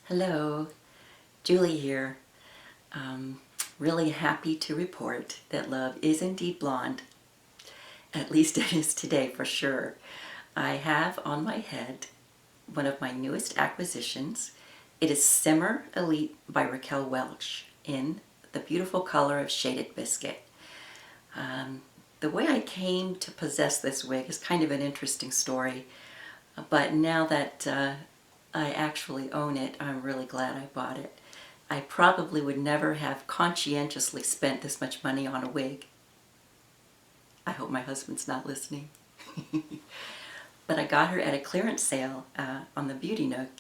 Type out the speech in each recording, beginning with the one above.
Hello, Julie here. Really happy to report that love is indeed blonde. At least it is today for sure. I have on my head one of my newest acquisitions. It is Simmer Elite by Raquel Welch in the beautiful color of Shaded Biscuit. The way I came to possess this wig is kind of an interesting story, but now that I actually own it, I'm really glad I bought it. I probably would never have conscientiously spent this much money on a wig. I hope my husband's not listening. But I got her at a clearance sale on the Beauty Nook,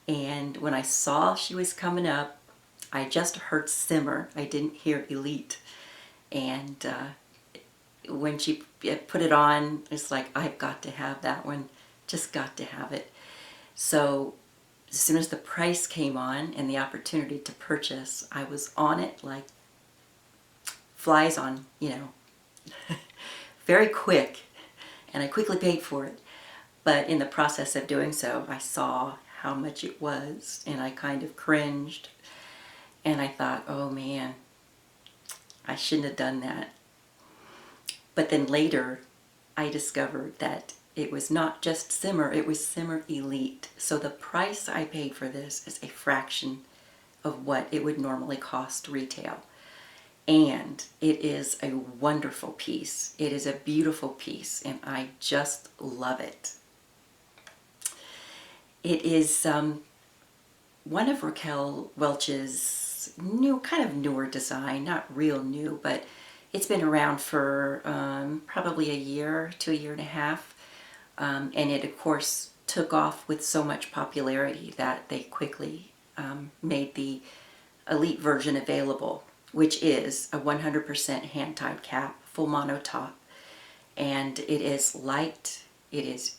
and when I saw she was coming up, I just heard Simmer. I didn't hear Elite. And when she put it on, it's like, I've got to have that one. Just got to have it. So as soon as the price came on and the opportunity to purchase, I was on it like flies on, very quick, and I quickly paid for it. But in the process of doing so, I saw how much it was, and I kind of cringed, and I thought, oh man, I shouldn't have done that. But then later, I discovered that it was not just Simmer, it was Simmer Elite. So the price I paid for this is a fraction of what it would normally cost retail. And it is a wonderful piece. It is a beautiful piece, and I just love it. It is one of Raquel Welch's kind of newer design, not real new, but it's been around for probably a year to a year and a half. And it, of course, took off with so much popularity that they quickly made the Elite version available, which is a 100% hand-tied cap, full mono top. And it is light, it is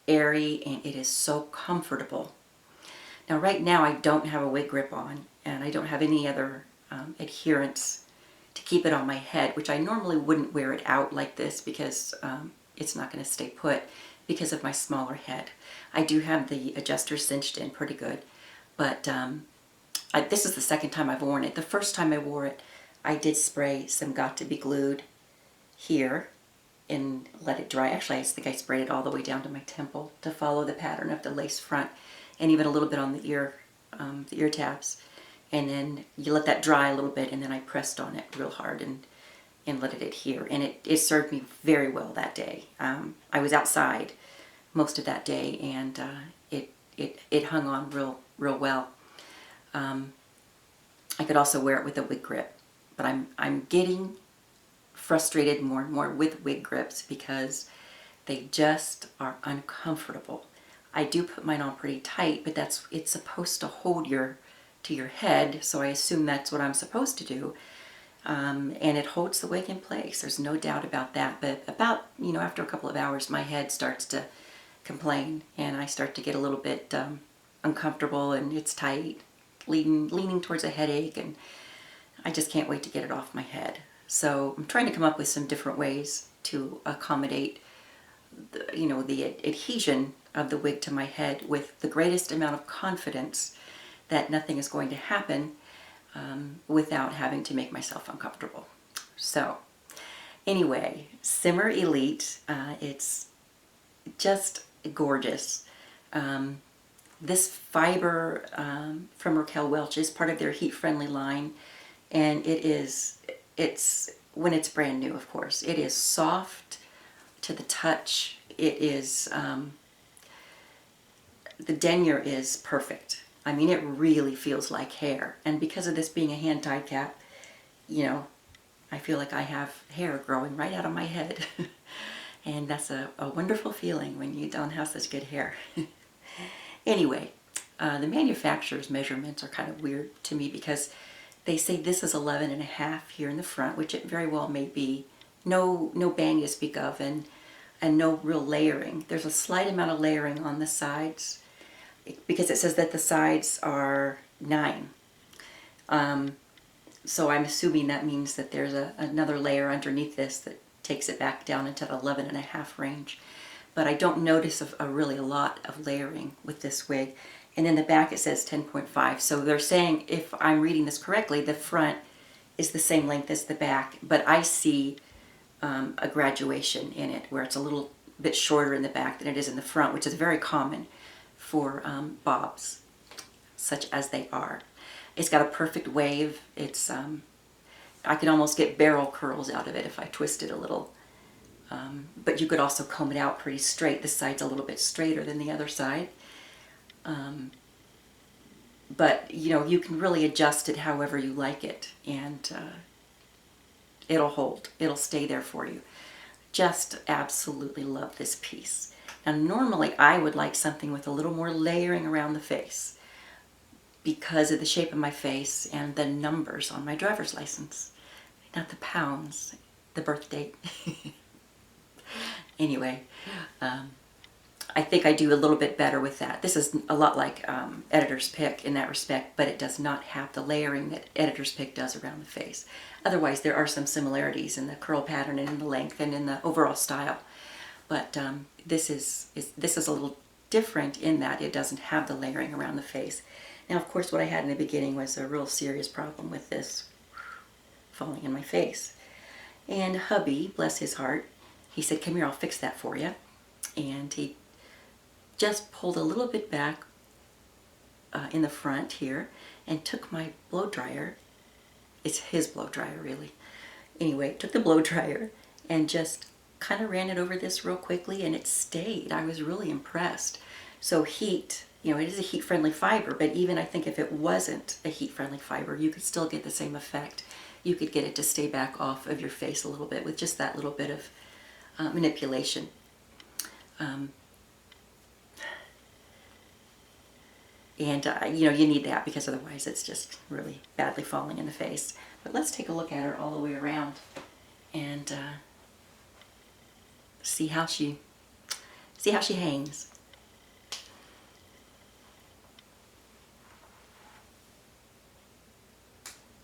airy, and it is so comfortable. Now, right now, I don't have a wig grip on, and I don't have any other adherents to keep it on my head, which I normally wouldn't wear it out like this because it's not going to stay put because of my smaller head. I do have the adjuster cinched in pretty good, but this is the second time I've worn it. The first time I wore it, I did spray some Got to Be Glued here and let it dry. Actually, I think I sprayed it all the way down to my temple to follow the pattern of the lace front, and even a little bit on the ear tabs. And then you let that dry a little bit, and then I pressed on it real hard and let it adhere. And it served me very well that day. I was outside most of that day, and it hung on real well. I could also wear it with a wig grip, but I'm getting frustrated more and more with wig grips because they just are uncomfortable. I do put mine on pretty tight, but it's supposed to hold to your head, so I assume that's what I'm supposed to do. And it holds the wig in place. There's no doubt about that. But about, after a couple of hours, my head starts to complain, and I start to get a little bit uncomfortable, and it's tight, leaning towards a headache, and I just can't wait to get it off my head. So I'm trying to come up with some different ways to accommodate the adhesion of the wig to my head with the greatest amount of confidence that nothing is going to happen without having to make myself uncomfortable. So anyway, Simmer Elite, it's just gorgeous. This fiber from Raquel Welch is part of their heat-friendly line, and it's when it's brand new, of course. It is soft to the touch. It is, the denier is perfect. I mean, it really feels like hair. And because of this being a hand-tied cap, I feel like I have hair growing right out of my head. And that's a wonderful feeling when you don't have such good hair. Anyway, the manufacturer's measurements are kind of weird to me because they say this is 11.5 here in the front, which it very well may be. No bang to speak of, and no real layering. There's a slight amount of layering on the sides because it says that the sides are 9. So I'm assuming that means that there's another layer underneath this that takes it back down into the 11.5 range. But I don't notice really a lot of layering with this wig. and then the back it says 10.5. So they're saying, if I'm reading this correctly, the front is the same length as the back, but I see a graduation in it where it's a little bit shorter in the back than it is in the front, which is very common for bobs, such as they are. It's got a perfect wave. It's I could almost get barrel curls out of it if I twist it a little. But you could also comb it out pretty straight. This side's a little bit straighter than the other side. But you know, you can really adjust it however you like it, and it'll hold. It'll stay there for you. Just absolutely love this piece. Now normally I would like something with a little more layering around the face because of the shape of my face and the numbers on my driver's license. Not the pounds, the birth date. Anyway, I think I do a little bit better with that. This is a lot like Editor's Pick in that respect, but it does not have the layering that Editor's Pick does around the face. Otherwise, there are some similarities in the curl pattern and in the length and in the overall style. But this is a little different in that it doesn't have the layering around the face. Now, of course, what I had in the beginning was a real serious problem with this falling in my face. And hubby, bless his heart, he said, "Come here, I'll fix that for you." And he just pulled a little bit back in the front here and took my blow dryer. It's his blow dryer, really. Anyway, took the blow dryer and just kind of ran it over this real quickly, and it stayed. I was really impressed. So heat, you know, it is a heat-friendly fiber, but even I think if it wasn't a heat-friendly fiber, you could still get the same effect. You could get it to stay back off of your face a little bit with just that little bit of manipulation. And you know, you need that because otherwise it's just really badly falling in the face. But let's take a look at her all the way around and see how she hangs.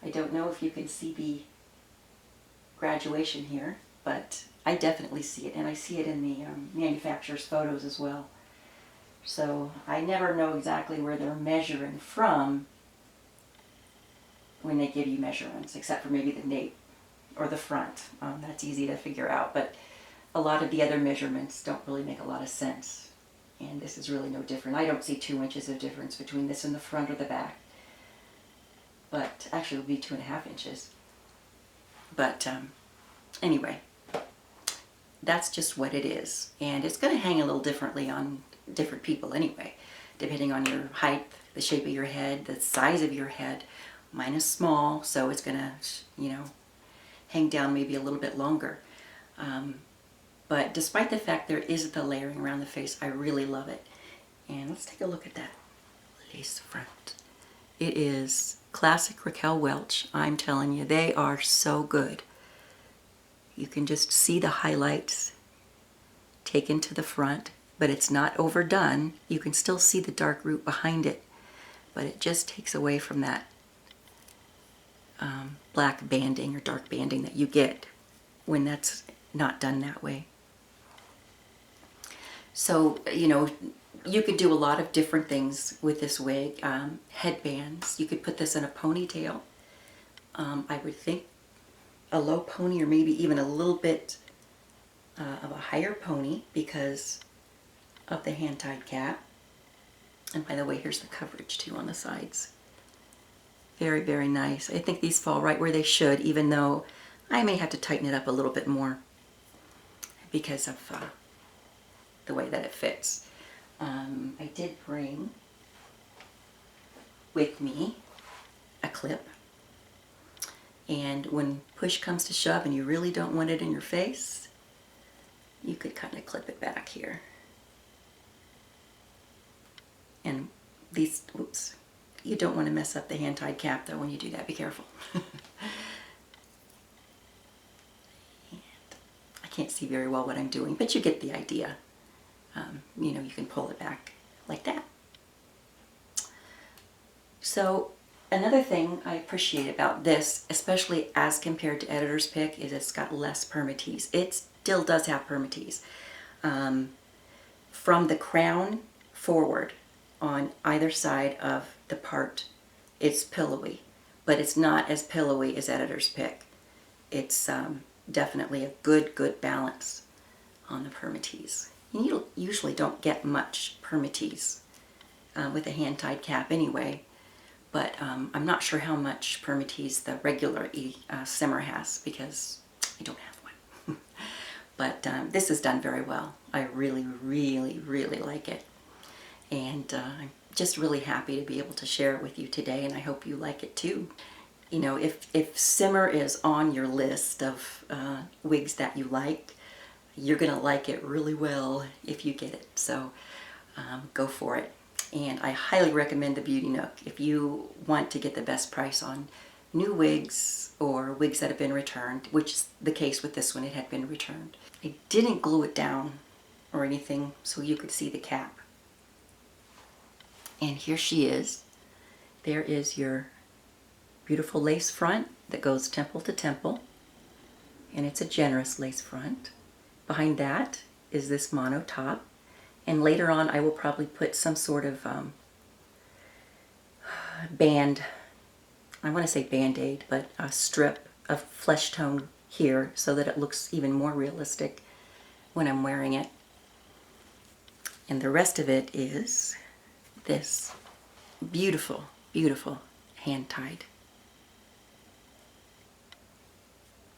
I don't know if you can see the graduation here, but I definitely see it, and I see it in the manufacturer's photos as well. So I never know exactly where they're measuring from when they give you measurements, except for maybe the nape or the front. That's easy to figure out, but a lot of the other measurements don't really make a lot of sense. And this is really no different. I don't see 2 inches of difference between this and the front or the back. But actually it would be 2.5 inches. But anyway, that's just what it is. And it's going to hang a little differently on different people anyway, depending on your height, the shape of your head, the size of your head. Mine is small, so it's going to, you know, hang down maybe a little bit longer. But despite the fact there is the layering around the face, I really love it. And let's take a look at that lace front. It is classic Raquel Welch. I'm telling you, they are so good. You can just see the highlights taken to the front, but it's not overdone. You can still see the dark root behind it, but it just takes away from that black banding or dark banding that you get when that's not done that way. So, you know, you could do a lot of different things with this wig. Headbands, you could put this in a ponytail. I would think a low pony or maybe even a little bit of a higher pony because of the hand-tied cap. And by the way, here's the coverage too on the sides. Very, very nice. I think these fall right where they should, even though I may have to tighten it up a little bit more because of the way that it fits. I did bring with me a clip, and when push comes to shove and you really don't want it in your face, you could kind of clip it back here. And these, oops, you don't want to mess up the hand-tied cap though when you do that. Be careful. And I can't see very well what I'm doing, but you get the idea. You know, you can pull it back like that. So another thing I appreciate about this, especially as compared to Editor's Pick, is it's got less permatease. It still does have permatease. From the crown forward, on either side of the part. It's pillowy, but it's not as pillowy as Editor's Pick. It's definitely a good balance on the permatease. You usually don't get much permatease with a hand-tied cap anyway, but I'm not sure how much permatease the regular simmer has because I don't have one. But this is done very well. I really like it. And I'm just really happy to be able to share it with you today, and I hope you like it too. You know, if simmer is on your list of wigs that you like, you're gonna like it really well if you get it. So go for it. And I highly recommend the Beauty Nook if you want to get the best price on new wigs or wigs that have been returned, which is the case with this one. It had been returned. I didn't glue it down or anything so you could see the cap. And here she is. There is your beautiful lace front that goes temple to temple, and it's a generous lace front. Behind that is this mono top, and later on I will probably put some sort of band, I want to say band-aid, but a strip of flesh tone here so that it looks even more realistic when I'm wearing it. And the rest of it is this beautiful hand-tied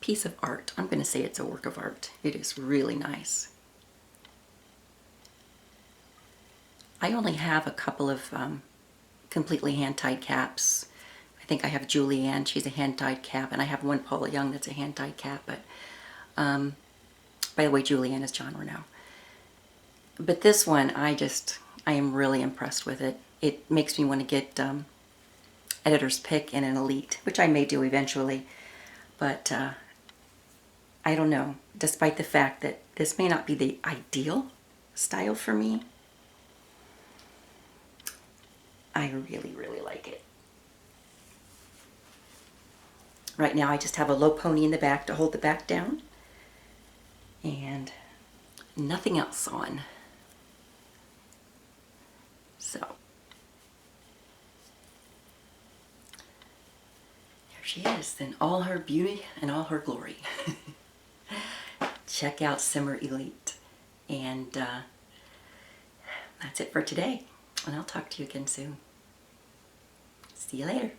piece of art. I'm going to say it's a work of art. It is really nice. I only have a couple of completely hand-tied caps. I think I have Julianne, she's a hand-tied cap, and I have one Paula Young that's a hand-tied cap, but by the way, Julianne is John Renaud. But this one, I am really impressed with it. It makes me want to get Editor's Pick and an Elite, which I may do eventually, but I don't know, despite the fact that this may not be the ideal style for me, I really like it. Right now I just have a low pony in the back to hold the back down and nothing else on. So there she is in all her beauty and all her glory. Check out Simmer Elite. And that's it for today. And I'll talk to you again soon. See you later.